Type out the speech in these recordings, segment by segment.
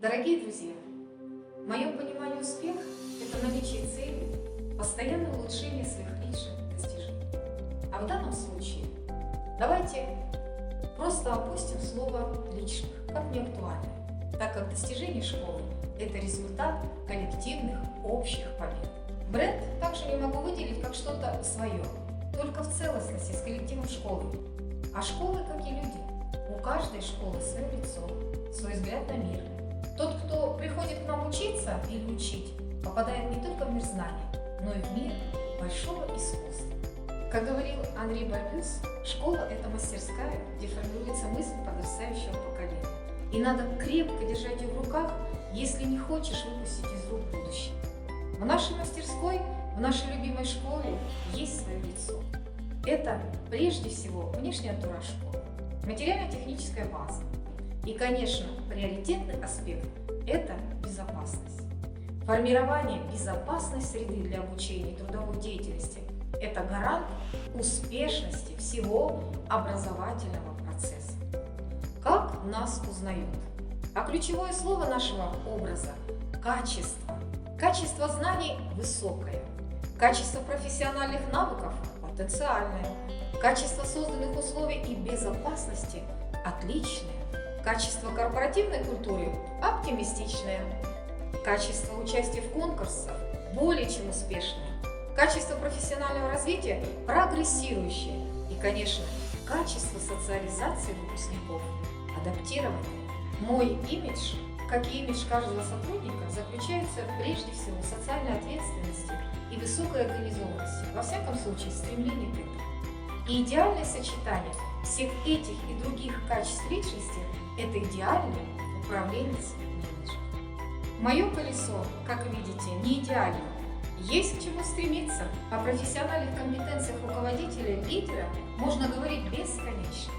Дорогие друзья, в моем понимании успех – это наличие цели, постоянное улучшение своих личных достижений. А в данном случае давайте просто опустим слово «личных», как неактуальное, так как достижение школы – это результат коллективных общих побед. Бренд также не могу выделить как что-то свое, только в целостности с коллективом школы. А школы, как и люди, у каждой школы свое лицо, свой взгляд на мир. Тот, кто приходит к нам учиться или учить, попадает не только в мир знаний, но и в мир большого искусства. Как говорил Анри Барбюс, школа – это мастерская, где формируется мысль подрастающего поколения. И надо крепко держать ее в руках, если не хочешь выпустить из рук будущее. В нашей мастерской, в нашей любимой школе есть свое лицо. Это прежде всего внешний антураж школы, материально-техническая база. И, конечно, приоритетный аспект – это безопасность. Формирование безопасной среды для обучения и трудовой деятельности – это гарант успешности всего образовательного процесса. Как нас узнают? А ключевое слово нашего образа – качество. Качество знаний высокое, качество профессиональных навыков потенциальное, качество созданных условий и безопасности отличное, качество корпоративной культуры оптимистичное, качество участия в конкурсах более чем успешное, качество профессионального развития прогрессирующее и, конечно, качество социализации выпускников адаптированное. Мой имидж, как и имидж каждого сотрудника, заключается прежде всего в социальной ответственности и высокой организованности, во всяком случае стремление к этому. И идеальное сочетание всех этих и других качеств личности – это идеальный управленец-менеджер. Мое колесо, как видите, не идеально. Есть к чему стремиться. О профессиональных компетенциях руководителя и лидера можно говорить бесконечно.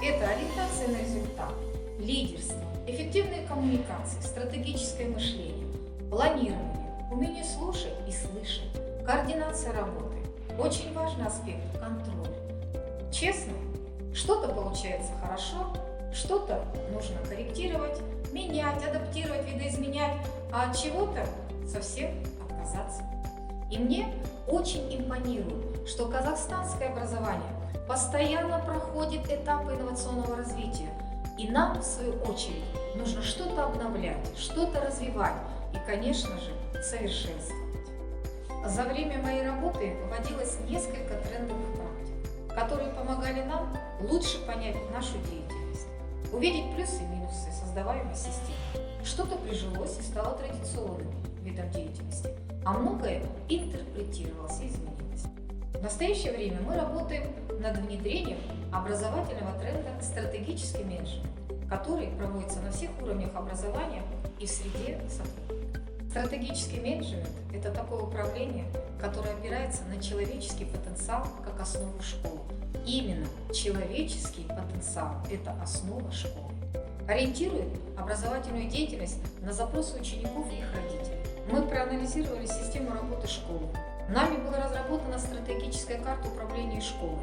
Это ориентация на результат, лидерство, эффективные коммуникации, стратегическое мышление, планирование, умение слушать и слышать, координация работы. Очень важный аспект – контроль. Честно, что-то получается хорошо, что-то нужно корректировать, менять, адаптировать, видоизменять, а от чего-то совсем отказаться. И мне очень импонирует, что казахстанское образование постоянно проходит этапы инновационного развития. И нам, в свою очередь, нужно что-то обновлять, что-то развивать и, конечно же, совершенствовать. За время моей работы вводилось несколько трендовых практик, которые помогали нам лучше понять нашу деятельность, увидеть плюсы и минусы создаваемой системы. Что-то прижилось и стало традиционным видом деятельности, а многое интерпретировалось и изменилось. В настоящее время мы работаем над внедрением образовательного тренда «Стратегический менеджмент», который проводится на всех уровнях образования и в среде сотрудников. Стратегический менеджмент – это такое управление, которое опирается на человеческий потенциал как основу школы. Именно человеческий потенциал – это основа школы. Ориентирует образовательную деятельность на запросы учеников и их родителей. Мы проанализировали систему работы школы. Нами была разработана стратегическая карта управления школой.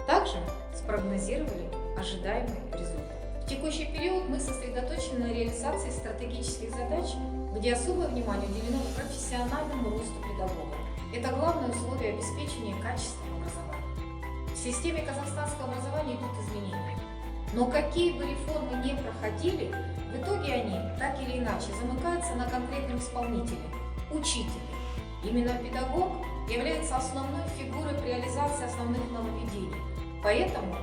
Также спрогнозировали ожидаемый результат. В текущий период мы сосредоточены на реализации стратегических задач, где особое внимание уделено профессиональному росту педагога. Это главное условие обеспечения качественного образования. В системе казахстанского образования идут изменения. Но какие бы реформы ни проходили, в итоге они, так или иначе, замыкаются на конкретном исполнителе – учителе. Именно педагог является основной фигурой при реализации основных нововведений. Поэтому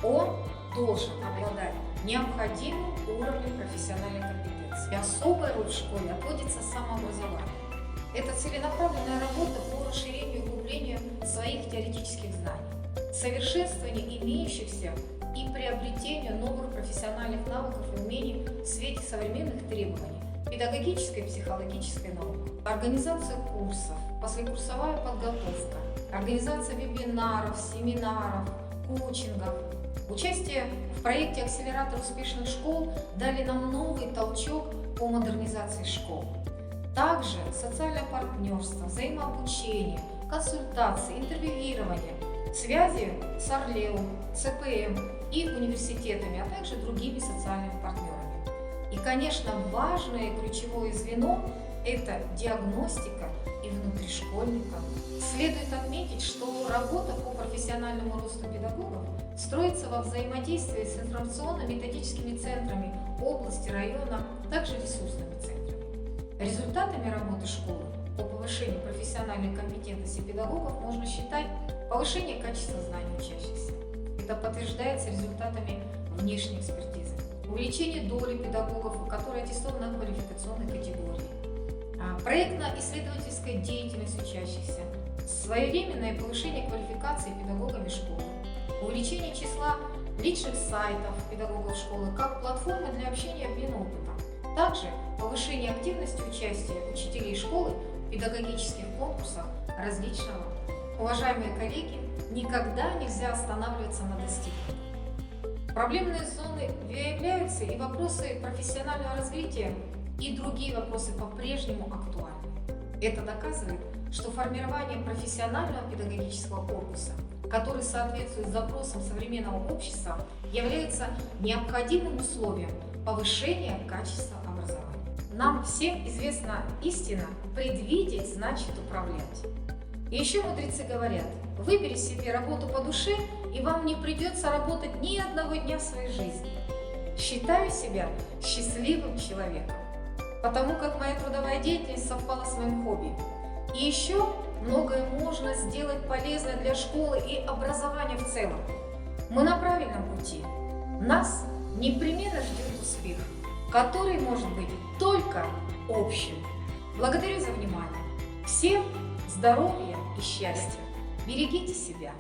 он должен обладать необходимым уровнем профессиональной компетенции. И особая роль в школе отводится самообразованию. Это целенаправленная работа по расширению и углублению своих теоретических знаний, совершенствованию имеющихся и приобретению новых профессиональных навыков и умений в свете современных требований, педагогической и психологической науки, организация курсов, послекурсовая подготовка, организация вебинаров, семинаров, коучингов. Участие в проекте «Акселератор успешных школ» дали нам новый толчок по модернизации школ. Также социальное партнерство, взаимообучение, консультации, интервьюирование, связи с Орлеум, ЦПМ и университетами, а также другими социальными партнерами. И, конечно, важное ключевое звено – это диагностика и внутришкольника. Следует отметить, что работа по профессиональному росту педагогов строится во взаимодействии с информационно-методическими центрами области, района, также ресурсными центрами. Результатами работы школы по повышению профессиональной компетентности педагогов можно считать повышение качества знаний учащихся. Это подтверждается результатами внешней экспертизы. Увеличение доли педагогов, которые аттестованы на квалификационной категории. Проектно-исследовательская деятельность учащихся. Своевременное повышение квалификации педагогами школы. Увеличение числа личных сайтов педагогов школы как платформы для общения и обмена опытом. Также повышение активности участия учителей школы в педагогических конкурсах различного. Уважаемые коллеги, никогда нельзя останавливаться на достигнутом. Проблемные зоны выявляются, и вопросы профессионального развития и другие вопросы по-прежнему актуальны. Это доказывает, что формирование профессионального педагогического корпуса, который соответствует запросам современного общества, является необходимым условием повышения качества образования. Нам всем известна истина: предвидеть значит управлять. И еще мудрецы говорят: выбери себе работу по душе, и вам не придется работать ни одного дня в своей жизни. Считаю себя счастливым человеком, потому как моя трудовая деятельность совпала с моим хобби. И еще многое можно сделать полезное для школы и образования в целом. Мы на правильном пути. Нас непременно ждет успех, который может быть только общим. Благодарю за внимание. Всем здоровья и счастья. Берегите себя.